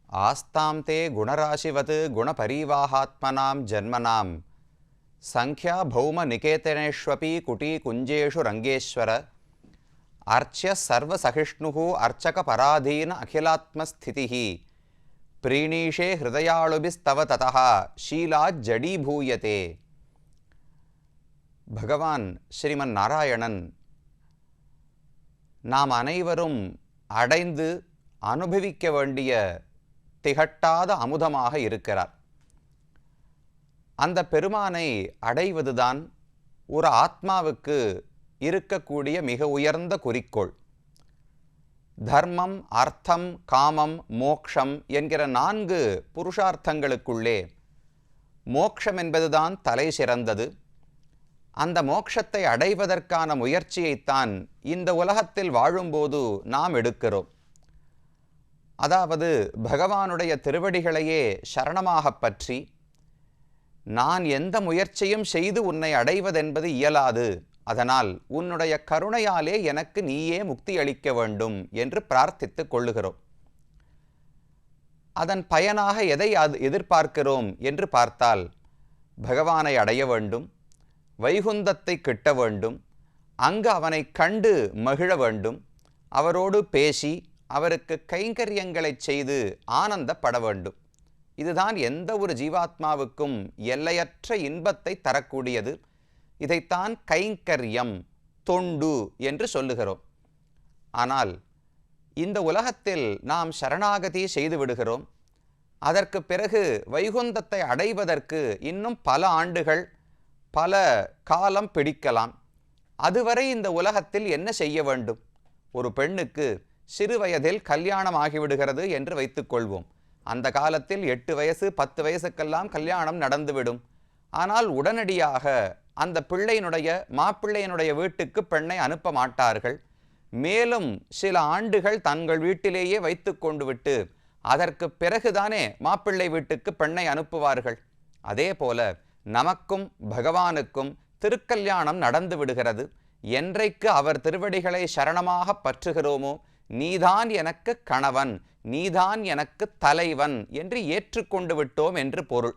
ஆஸ்தாம் தே குணராசிவது குணபரிவாஹாத்மனாம் ஜன்மனாம் சங்க்யா பௌம நிகேதனேஷ்வபி குட்டி குஞ்சேஷு ரங்கேஸ்வர அர்ச்சிய சர்வசகிஷ்ணு அர்ச்சக பராதீன அகிலாத்மஸ்திதி பிரீணீஷே ஹிருதயாளுபிஸ்தவ ததா ஷீலாத் ஜடீபூயதே. பகவான் ஸ்ரீமன் நாராயணன் நாம் அனைவரும் அடைந்து அனுபவிக்க வேண்டிய திகட்டாத அமுதமாக இருக்கிறார். அந்த பெருமானை அடைவதுதான் ஒரு ஆத்மாவுக்கு இருக்கக்கூடிய மிக உயர்ந்த குறிக்கோள். தர்மம், அர்த்தம், காமம், மோக்ஷம் என்கிற 4 புருஷார்த்தங்களுக்குள்ளே மோக்ஷம் என்பதுதான் தலை சிறந்தது. அந்த மோக்ஷத்தை அடைவதற்கான முயற்சியைத்தான் இந்த உலகத்தில் வாழும்போது நாம் எடுக்கிறோம். அதாவது பகவானுடைய திருவடிகளையே சரணமாகப் பற்றி, நான் எந்த முயற்சியும் செய்து உன்னை அடைவதென்பது இயலாது, அதனால் உன்னுடைய கருணையாலே எனக்கு நீயே முக்தி அளிக்க வேண்டும் என்று பிரார்த்தித்து கொள்ளுகிறோம். அதன் பயனாக எதை எதிர்பார்க்கிறோம் என்று பார்த்தால், பகவானை அடைய வேண்டும், வைகுந்தத்தை கிட்ட வேண்டும், அங்கு அவனை கண்டு மகிழ வேண்டும், அவரோடு பேசி அவருக்கு கைங்கரியங்களை செய்து ஆனந்தப்பட வேண்டும். இதுதான் எந்த ஒரு ஜீவாத்மாவுக்கும் எல்லையற்ற இன்பத்தை தரக்கூடியது. இதைத்தான் கைங்கரியம், தொண்டு என்று சொல்லுகிறோம். ஆனால் இந்த உலகத்தில் நாம் சரணாகதி செய்து விடுகிறோம். அதற்கு பிறகு வைகுந்தத்தை அடைவதற்கு இன்னும் பல ஆண்டுகள், பல காலம் பிடிக்கலாம். அதுவரை இந்த உலகத்தில் என்ன செய்ய வேண்டும்? ஒரு பெண்ணுக்கு சிறு வயதில் கல்யாணம் ஆகிவிடுகிறது என்று வைத்துக்கொள்வோம். அந்த காலத்தில் 8 வயசு 10 வயசுக்கெல்லாம் கல்யாணம் நடந்துவிடும். ஆனால் உடனடியாக அந்த மாப்பிள்ளையினுடைய வீட்டுக்கு பெண்ணை அனுப்ப மாட்டார்கள். மேலும் சில ஆண்டுகள் தங்கள் வீட்டிலேயே வைத்து கொண்டு விட்டு அதற்கு பிறகுதானே மாப்பிள்ளை வீட்டுக்கு பெண்ணை அனுப்புவார்கள். அதே போல நமக்கும் பகவானுக்கும் திருக்கல்யாணம் நடந்து விடுகிறது. என்றைக்கு அவர் திருவடிகளை சரணமாக பற்றுகிறோமோ, நீதான் எனக்கு கணவன், நீதான் எனக்கு தலைவன் என்று ஏற்றுக்கொண்டு விட்டோம் என்று பொருள்.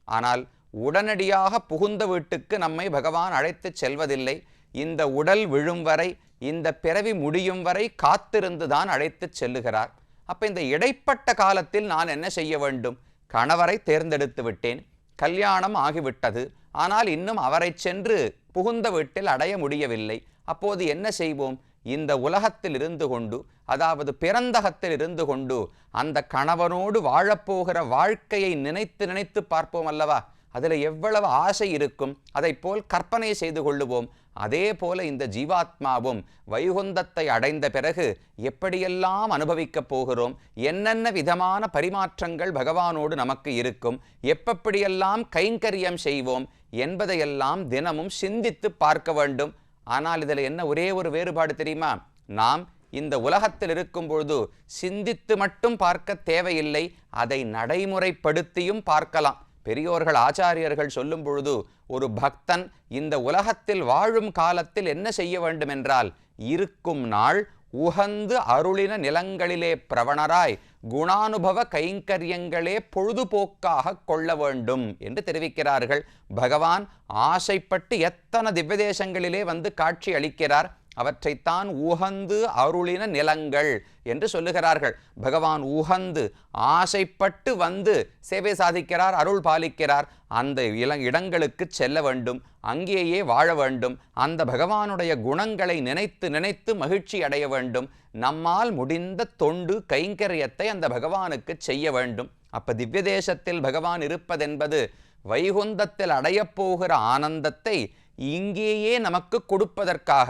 ஆனால் உடனடியாக புகுந்த வீட்டுக்கு நம்மை பகவான் அழைத்து செல்வதில்லை. இந்த உடல் விழும் வரை, இந்த பிறவி முடியும் வரை காத்திருந்துதான் அழைத்து செல்லுகிறார். அப்ப இந்த இடைப்பட்ட காலத்தில் நான் என்ன செய்ய வேண்டும்? கணவரை தேர்ந்தெடுத்து விட்டேன், கல்யாணம் ஆகிவிட்டது, ஆனால் இன்னும் அவரை சென்று புகுந்த வீட்டில் அடைய முடியவில்லை. அப்போது என்ன செய்வோம்? இந்த உலகத்தில் இருந்து கொண்டு, அதாவது பிறந்தகத்தில் இருந்து கொண்டு அந்த கணவனோடு வாழப்போகிற வாழ்க்கையை நினைத்து நினைத்து பார்ப்போம் அல்லவா? அதில் எவ்வளவு ஆசை இருக்கும், அதை போல் கற்பனை செய்து கொள்ளுவோம். அதே போல இந்த ஜீவாத்மாவும் வைகுந்தத்தை அடைந்த பிறகு எப்படியெல்லாம் அனுபவிக்கப் போகிறோம், என்னென்ன விதமான பரிமாற்றங்கள் பகவானோடு நமக்கு இருக்கும், எப்படியெல்லாம் கைங்கரியம் செய்வோம் என்பதையெல்லாம் தினமும் சிந்தித்து பார்க்க வேண்டும். ஆனால் இதில் என்ன ஒரே ஒரு வேறுபாடு தெரியுமா? நாம் இந்த உலகத்தில் இருக்கும் பொழுது சிந்தித்து மட்டும் பார்க்க தேவையில்லை, அதை நடைமுறைப்படுத்தியும் பார்க்கலாம். பெரியோர்கள், ஆச்சாரியர்கள் சொல்லும் பொழுது, ஒரு பக்தன் இந்த உலகத்தில் வாழும் காலத்தில் என்ன செய்ய வேண்டும் என்றால், இருக்கும் நாள் உகந்து அருளின நிலங்களிலே பிரவணராய் குணானுபவ கைங்கரியங்களே பொழுதுபோக்காக கொள்ள வேண்டும் என்று தெரிவிக்கிறார்கள். பகவான் ஆசைப்பட்டு எத்தனை திவ்யதேசங்களிலே வந்து காட்சி அளிக்கிறார். அவற்றைத்தான் உகந்து அருளின நிலங்கள் என்று சொல்லுகிறார்கள். பகவான் உகந்து ஆசைப்பட்டு வந்து சேவை சாதிக்கிறார், அருள் பாலிக்கிறார். அந்த இடங்களுக்கு செல்ல வேண்டும், அங்கேயே வாழ வேண்டும், அந்த பகவானுடைய குணங்களை நினைத்து நினைத்து மகிழ்ச்சி அடைய வேண்டும். நம்மால் முடிந்த தொண்டு கைங்கரியத்தை அந்த பகவானுக்கு செய்ய வேண்டும். அப்ப திவ்ய தேசத்தில் பகவான் இருப்பதென்பது வைகுந்தத்தில் அடையப்போகிற ஆனந்தத்தை இங்கேயே நமக்கு கொடுப்பதற்காக.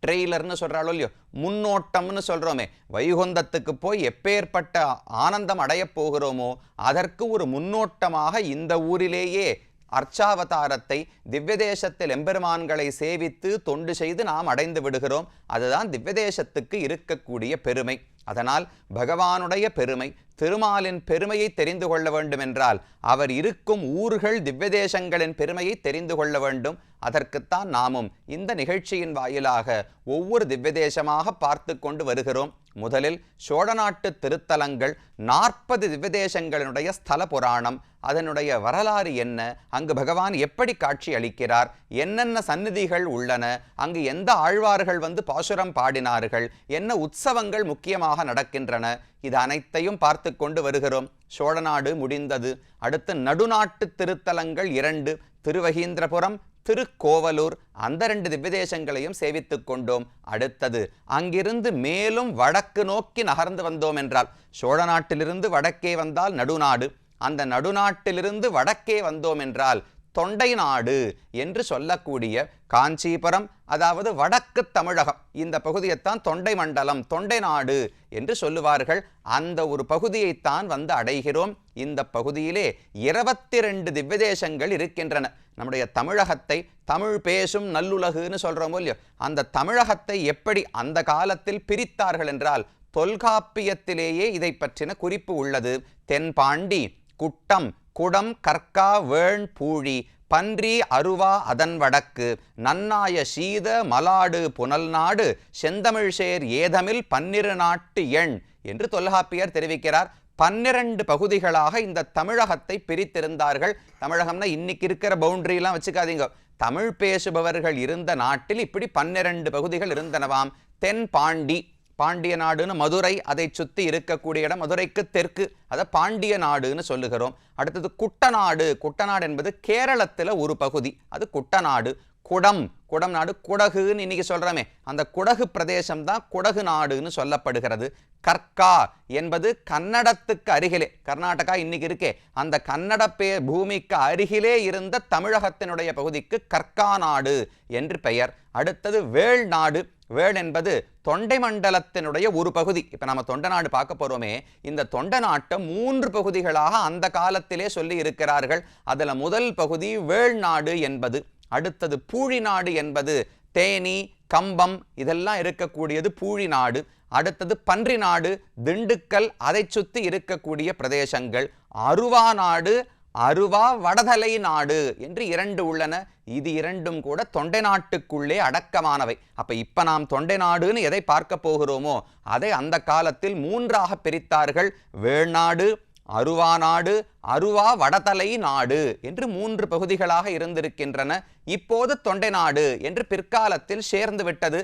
ட்ரெய்லர்னு சொல்கிறாளோ இல்லையோ, முன்னோட்டம்னு சொல்கிறோமே, வைகுந்தத்துக்கு போய் எப்பேற்பட்ட ஆனந்தம் அடையப் போகிறோமோ அதற்கு ஒரு முன்னோட்டமாக இந்த ஊரிலேயே அர்ச்சாவதாரத்தை, திவ்யதேசத்தில் எம்பெருமான்களை சேவித்து தொண்டு செய்து நாம் அடைந்து விடுகிறோம். அதுதான் திவ்யதேசத்துக்கு இருக்கக்கூடிய பெருமை. அதனால் பகவானுடைய பெருமை, திருமாலின் பெருமையை தெரிந்து கொள்ள வேண்டும் என்றால் அவர் இருக்கும் ஊர்கள் திவ்யதேசங்களின் பெருமையை தெரிந்து கொள்ள வேண்டும். அதற்குத்தான் நாமும் இந்த நிகழ்ச்சியின் வாயிலாக ஒவ்வொரு திவ்யதேசமாக பார்த்து கொண்டு வருகிறோம். முதலில் சோழ நாட்டு திருத்தலங்கள் 40 திவ்யதேசங்களினுடைய ஸ்தல புராணம், அதனுடைய வரலாறு என்ன, அங்கு பகவான் எப்படி காட்சி அளிக்கிறார், என்னென்ன சந்நிதிகள் உள்ளன, அங்கு எந்த ஆழ்வார்கள் வந்து பாசுரம் பாடினார்கள், என்ன உற்சவங்கள் முக்கியமாக நடக்கின்றன, இது அனைத்தையும் பார்த்து கொண்டு வருகிறோம். சோழநாடு முடிந்தது. அடுத்து நடுநாட்டு திருத்தலங்கள் 2, திருவகீந்திரபுரம், திருக்கோவலூர், அந்த 2 திவ்யதேசங்களையும் சேவித்துக் கொண்டோம். அடுத்தது அங்கிருந்து மேலும் வடக்கு நோக்கி நகர்ந்து வந்தோம் என்றால், சோழ நாட்டிலிருந்து வடக்கே வந்தால் நடுநாடு, அந்த நடுநாட்டிலிருந்து வடக்கே வந்தோம் என்றால் தொண்டை நாடு என்று சொல்லக்கூடிய காஞ்சிபுரம், அதாவது வடக்கு தமிழகம், இந்த பகுதியைத்தான் தொண்டை மண்டலம், தொண்டை நாடு என்று சொல்லுவார்கள். அந்த ஒரு பகுதியைத்தான் வந்து அடைகிறோம். இந்த பகுதியிலே 22 திவ்யதேசங்கள் இருக்கின்றன. நம்முடைய தமிழகத்தை தமிழ் பேசும் நல்லுலகுன்னு சொல்றோமோ இல்லையோ, அந்த தமிழகத்தை எப்படி அந்த காலத்தில் பிரித்தார்கள் என்றால், தொல்காப்பியத்திலேயே இதை பற்றின குறிப்பு உள்ளது. தென்பாண்டி, குட்டம், குடம், கற்கா, வேண், பூழி, பன்றி, அருவா அதன் வடக்கு, நன்னாய சீத மலாடு புனல் நாடு, செந்தமிழ்சேர் ஏதமில் 12 நாட்டு எண் என்று தொல்காப்பியர் தெரிவிக்கிறார். 12 பகுதிகளாக இந்த தமிழகத்தை பிரித்திருந்தார்கள். தமிழகம்னா இன்னைக்கு இருக்கிற பவுண்டரிலாம் வச்சுக்காதீங்க. தமிழ் பேசுபவர்கள் இருந்த நாட்டில் இப்படி 12 பகுதிகள் இருந்தனவாம். தென்பாண்டி, பாண்டிய நாடுன்னு மதுரை, அதை சுற்றி இருக்கக்கூடிய இடம், மதுரைக்கு தெற்கு, அதை பாண்டிய நாடுன்னு சொல்லுகிறோம். அடுத்தது குட்டநாடு. குட்டநாடு என்பது கேரளத்தில் ஒரு பகுதி, அது குட்டநாடு. குடம், குடம் நாடு, குடகுன்னு இன்னைக்கு சொல்றமே, அந்த குடகு பிரதேசம் தான் குடகு நாடுன்னு சொல்லப்படுகிறது. கற்கா என்பது கன்னடத்துக்கு அருகிலே, கர்நாடகா இன்னைக்கு இருக்கே, அந்த கன்னட பூமிக்கு அருகிலே இருந்த தமிழகத்தினுடைய பகுதிக்கு கற்கா நாடு என்று பெயர். அடுத்தது வேள் நாடு. வேள் என்பது தொண்டை மண்டலத்தினுடைய ஒரு பகுதி. இப்ப நம்ம தொண்டை நாடு பார்க்க போறோமே, இந்த தொண்டை நாட்டை 3 பகுதிகளாக அந்த காலத்திலே சொல்லி இருக்கிறார்கள். அதுல முதல் பகுதி வேள் நாடு என்பது. அடுத்தது பூழி நாடு என்பது தேனி, கம்பம் இதெல்லாம் இருக்கக்கூடியது பூழி நாடு. அடுத்தது பன்றி நாடு, திண்டுக்கல், அதை சுற்றி இருக்கக்கூடிய பிரதேசங்கள். அருவா நாடு, அருவா வடதலை நாடு என்று 2 உள்ளன. இது 2ம் கூட தொண்டை நாட்டுக்குள்ளே அடக்கமானவை. அப்ப இப்ப நாம் தொண்டை நாடுன்னு எதை பார்க்க போகிறோமோ அதை அந்த காலத்தில் 3ஆக பிரித்தார்கள். வேள்நாடு, அருவா நாடு, அருவா வடதலை நாடு என்று 3 பகுதிகளாக இருந்திருக்கின்றன. இப்போது தொண்டை நாடு என்று பிற்காலத்தில் சேர்ந்து விட்டது.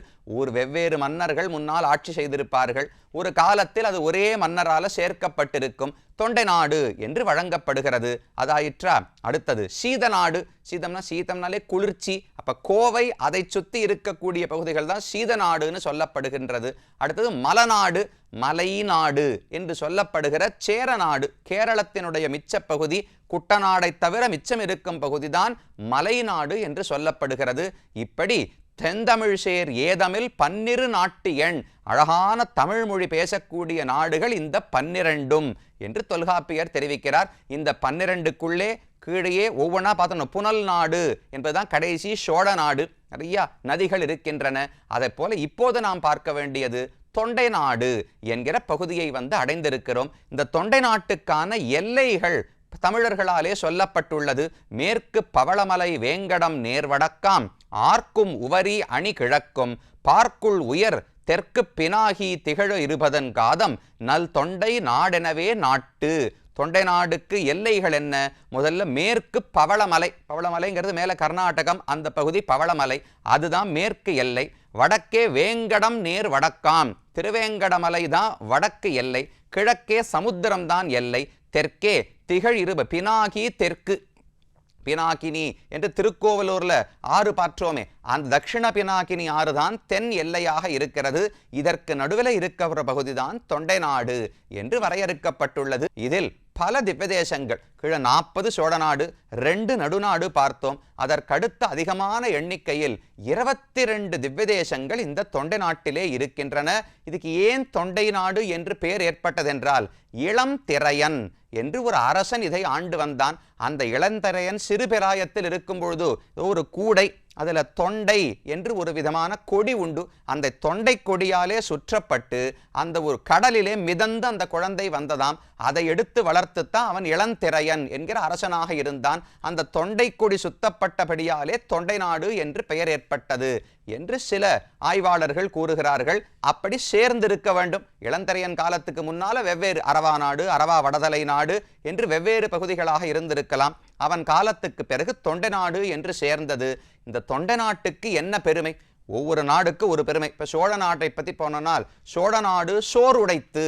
வெவ்வேறு மன்னர்கள் முன்னால் ஆட்சி செய்திருப்பார்கள். ஒரு காலத்தில் அது ஒரே மன்னரால சேர்க்கப்பட்டிருக்கும். தொண்டை நாடு என்று வழங்கப்படுகிறது. அதாயிற்றா. அடுத்தது சீத நாடு. சீதம்னா, சீதம்னாலே குளிர்ச்சி. அப்ப கோவை, அதை சுற்றி இருக்கக்கூடிய பகுதிகள் தான் சீத நாடுன்னு சொல்லப்படுகின்றது. அடுத்தது மலநாடு, மலை நாடு என்று சொல்லப்படுகிற சேர நாடு, கேரளத்தினுடைய மிச்ச பகுதி. குட்டநாடை தவிர மிச்சம் இருக்கும் பகுதிதான் மலைநாடு என்று சொல்லப்படுகிறது. இப்படி தென்தமிழ்சேர் ஏதமில் 12 நாட்டு எண், அழகான தமிழ் மொழி பேசக்கூடிய நாடுகள் இந்த 12ம் என்று தொல்காப்பியர் தெரிவிக்கிறார். இந்த 12க்குள்ளே கீழே ஒவ்வொன்றா பார்த்தோம். புனல் நாடு என்பதுதான் கடைசி சோழ நாடு. நிறைய நதிகள் இருக்கின்றன. அதை போல இப்போது நாம் பார்க்க வேண்டியது தொண்டை நாடு என்கிற பகுதியை வந்து அடைந்திருக்கிறோம். இந்த தொண்டை நாட்டுக்கான எல்லைகள் தமிழர்களாலே சொல்லப்பட்டுள்ளது. மேற்கு பவளமலை வேங்கடம் நேர்வடக்காம், ஆர்க்கும் உவரி அணி கிழக்கும், பார்க்குள் உயர் தெற்கு பினாகி திகழ இருபதன் காதம், நல் தொண்டை நாடெனவே நாட்டு. தொண்டை நாடுக்கு எல்லைகள் என்ன? முதல்ல மேற்கு பவளமலை. பவளமலைங்கிறது மேல கர்நாடகம், அந்த பகுதி பவளமலை, அதுதான் மேற்கு எல்லை. வடக்கே வேங்கடம் நேர் வடக்காம், திருவேங்கடமலை தான் வடக்கு எல்லை. கிழக்கே சமுத்திரம் தான் எல்லை. தெற்கே திகழ் இருப பினாகி தெற்கு, பினாகினி என்று திருக்கோவலூர்ல ஆறு பார்த்தோமே, அந்த தட்சிண பினாகினி ஆறு தான் தென் எல்லையாக இருக்கிறது. இதற்கு நடுவில் இருக்கிற பகுதிதான் தொண்டை நாடு என்று வரையறுக்கப்பட்டுள்ளது. இதில் பல திவ்யதேசங்கள், கீழே 40 சோழ நாடு, 2 நடுநாடு பார்த்தோம். அதற்கடுத்த அதிகமான எண்ணிக்கையில் 22 திவ்யதேசங்கள் இந்த தொண்டை நாட்டிலே இருக்கின்றன. இதுக்கு ஏன் தொண்டை நாடு என்று பெயர் ஏற்பட்டதென்றால், இளம் திரையன் என்று ஒரு அரசன் இதை ஆண்டு வந்தான். அந்த இளந்திரையன் சிறுபிராயத்தில் இருக்கும் பொழுது ஒரு கூடை, அதில் தொண்டை என்று ஒரு விதமான கொடி உண்டு. அந்த தொண்டை கொடியாலே சுற்றப்பட்டு அந்த ஒரு கடலிலே மிதந்து அந்த குழந்தை வந்ததாம். அதை எடுத்து வளர்த்துத்தான் அவன் இளந்திரையன் என்கிற அரசனாக இருந்தான். அந்த தொண்டை கொடி சுத்தப்பட்டபடியாலே தொண்டை நாடு என்று பெயர் ஏற்பட்டது என்று சில ஆய்வாளர்கள் கூறுகிறார்கள். அப்படி சேர்ந்திருக்க வேண்டும். இளந்திரையன் காலத்துக்கு முன்னால வெவ்வேறு அரவா நாடு, அரவா வடதலை நாடு என்று வெவ்வேறு பகுதிகளாக இருந்திருக்கலாம். அவன் காலத்துக்கு பிறகு தொண்டை நாடு என்று சேர்ந்தது. இந்த தொண்டை நாட்டுக்கு என்ன பெருமை? ஒவ்வொரு நாடுக்கு ஒரு பெருமை. இப்ப சோழ நாட்டை பத்தி போனால், சோழ நாடு சோறு உடைத்து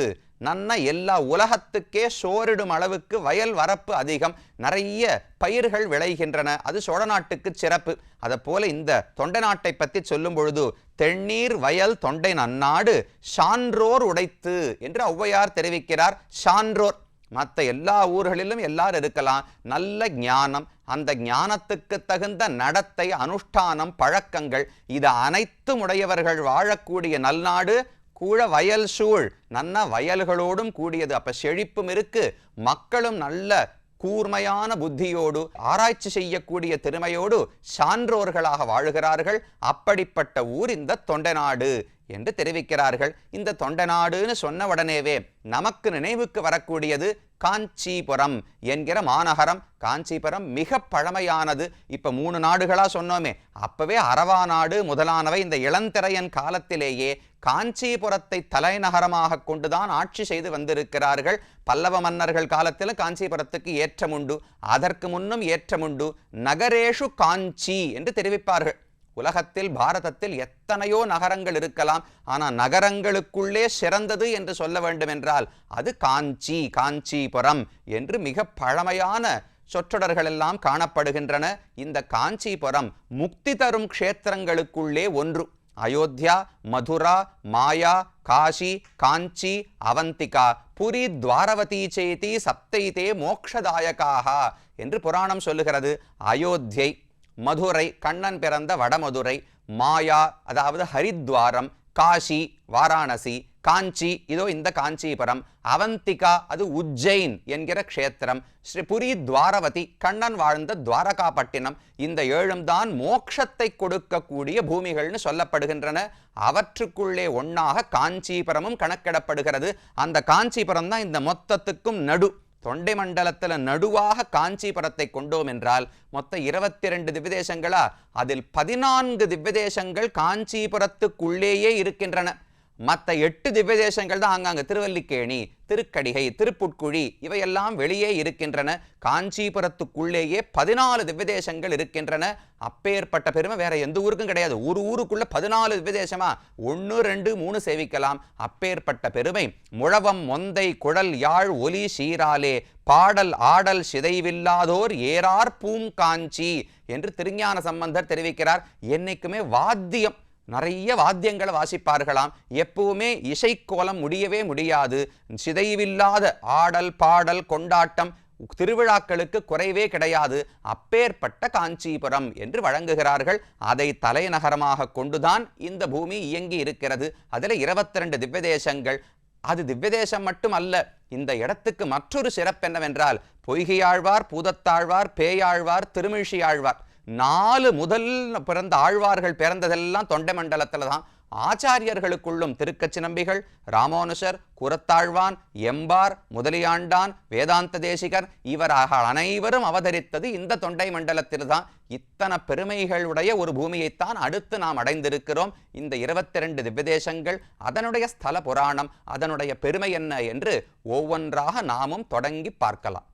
நன்ன எல்லா உலகத்துக்கே சோறிடும் அளவுக்கு வயல் வரப்பு அதிகம், நிறைய பயிர்கள் விளைகின்றன. அது சோழ நாட்டுக்கு சிறப்பு. அதை போல இந்த தொண்டை நாட்டை பற்றி சொல்லும் பொழுது, தென்னீர் வயல் தொண்டை நன்னாடு சான்றோர் உடைத்து என்று ஔவையார் தெரிவிக்கிறார். சான்றோர் மற்ற எல்லா ஊர்களிலும் எல்லாரும் இருக்கலாம். நல்ல ஞானம், அந்த ஞானத்துக்கு தகுந்த நடத்தை, அனுஷ்டானம், பழக்கங்கள், இது அனைத்தும் உடையவர்கள் வாழக்கூடிய நல்நாடு கூழ வயல் சூழ், நல்ல வயல்களோடும் கூடியது. அப்ப செழிப்பும் இருக்கு, மக்களும் நல்ல கூர்மையான புத்தியோடு ஆராய்ச்சி செய்யக்கூடிய திறமையோடு சான்றோர்களாக வாழுகிறார்கள். அப்படிப்பட்ட ஊர் இந்த தொண்டை நாடு என்று தெரிவிக்கிறார்கள். இந்த தொண்டை நாடுன்னு சொன்ன உடனேவே நமக்கு நினைவுக்கு வரக்கூடியது காஞ்சிபுரம் என்கிற மாநகரம். காஞ்சிபுரம் மிக பழமையானது. இப்ப 3 நாடுகளா சொன்னோமே, அப்பவே அரவா நாடு முதலானவை இந்த இளந்திரையன் காலத்திலேயே காஞ்சிபுரத்தை தலைநகரமாக கொண்டுதான் ஆட்சி செய்து வந்திருக்கிறார்கள். பல்லவ மன்னர்கள் காலத்திலும் காஞ்சிபுரத்துக்கு ஏற்றம் உண்டு, அதற்கு முன்னும் ஏற்றம் உண்டு. நகரேஷு காஞ்சி என்று தெரிவிப்பார்கள். உலகத்தில் பாரதத்தில் எத்தனையோ நகரங்கள் இருக்கலாம், ஆனால் நகரங்களுக்குள்ளே சிறந்தது என்று சொல்ல வேண்டும் என்றால் அது காஞ்சி, காஞ்சிபுரம் என்று மிக பழமையான சொற்றொடர்கள் எல்லாம் காணப்படுகின்றன. இந்த காஞ்சிபுரம் முக்தி தரும் க்ஷேத்திரங்களுக்குள்ளே ஒன்று. அயோத்தியா, மதுரா, மாயா, காஷி, காஞ்சி, அவந்திகா, புரி, துவாரவதி சேதி சப்தைதே மோக்ஷதாயகாக என்று புராணம் சொல்லுகிறது. அயோத்தியை, மதுரை கண்ணன் பிறந்த வடமதுரை, மாயா அதாவது ஹரித்வாரம், காஷி வாராணசி, காஞ்சி இதோ இந்த காஞ்சிபுரம், அவந்திகா அது உஜ்ஜைன் என்கிற க்ஷேத்திரம், ஸ்ரீ புரி, துவாரவதி கண்ணன் வாழ்ந்த துவாரகாப்பட்டினம், இந்த 7 தான் மோட்சத்தை கொடுக்கக்கூடிய பூமிகள்னு சொல்லப்படுகின்றன. அவற்றுக்குள்ளே ஒன்னாக காஞ்சிபுரமும் கணக்கிடப்படுகிறது. அந்த காஞ்சிபுரம் தான் இந்த மொத்தத்துக்கும் நடு. தொண்டை மண்டலத்தில் நடுவாக காஞ்சிபுரத்தை கொண்டோம் என்றால் மொத்தம் 22 திவ்யதேசங்களா, அதில் 14 திவ்யதேசங்கள் காஞ்சிபுரத்துக்குள்ளேயே இருக்கின்றன. மற்ற 8 திவ்யதேசங்கள் தான் ஆங்காங்க திருவல்லிக்கேணி, திருக்கடிகை, திருப்புட்குழி இவையெல்லாம் வெளியே இருக்கின்றன. காஞ்சிபுரத்துக்குள்ளேயே 14 திவ்யதேசங்கள் இருக்கின்றன. அப்பேற்பட்ட பெருமை வேற எந்த ஊருக்கும் கிடையாது. ஒரு ஊருக்குள்ள 14 திவ்யதேசமா? 1, 2, 3 சேவிக்கலாம். அப்பேற்பட்ட பெருமை முழவம், மொந்தை, குழல், யாழ், ஒலி, சீராலே பாடல் ஆடல் சிதைவில்லாதோர் ஏறார் பூங்காஞ்சி என்று திருஞான சம்பந்தர் தெரிவிக்கிறார். என்னைக்குமே வாத்தியம், நிறைய வாத்தியங்களை வாசிப்பார்களாம். எப்பவுமே இசைக்கோலம் முடியவே முடியாது. சிதைவில்லாத ஆடல், பாடல், கொண்டாட்டம், திருவிழாக்களுக்கு குறைவே கிடையாது. அப்பேற்பட்ட காஞ்சிபுரம் என்று வழங்குகிறார்கள். அதை தலைநகரமாக கொண்டுதான் இந்த பூமி இயங்கி இருக்கிறது. அதில் 22 திவ்யதேசங்கள். அது திவ்யதேசம் மட்டும் அல்ல. இந்த இடத்துக்கு மற்றொரு சிறப்பு என்னவென்றால், பொய்கையாழ்வார், பூதத்தாழ்வார், பேயாழ்வார், திருமிழிசை ஆழ்வார் 4 முதல் பிறந்த ஆழ்வார்கள் பிறந்ததெல்லாம் தொண்டை மண்டலத்தில் தான். ஆச்சாரியர்களுக்குள்ளும் திருக்கச்சி நம்பிகள், ராமானுஷர், குரத்தாழ்வான், எம்பார், முதலியாண்டான், வேதாந்த தேசிகர் இவராக அனைவரும் அவதரித்தது இந்த தொண்டை மண்டலத்தில் தான். இத்தனை பெருமைகளுடைய ஒரு பூமியைத்தான் அடுத்து நாம் அடைந்திருக்கிறோம். இந்த 22 திவ்யதேசங்கள், அதனுடைய ஸ்தல புராணம், அதனுடைய பெருமை என்ன என்று ஒவ்வொன்றாக நாமும் தொடங்கி பார்க்கலாம்.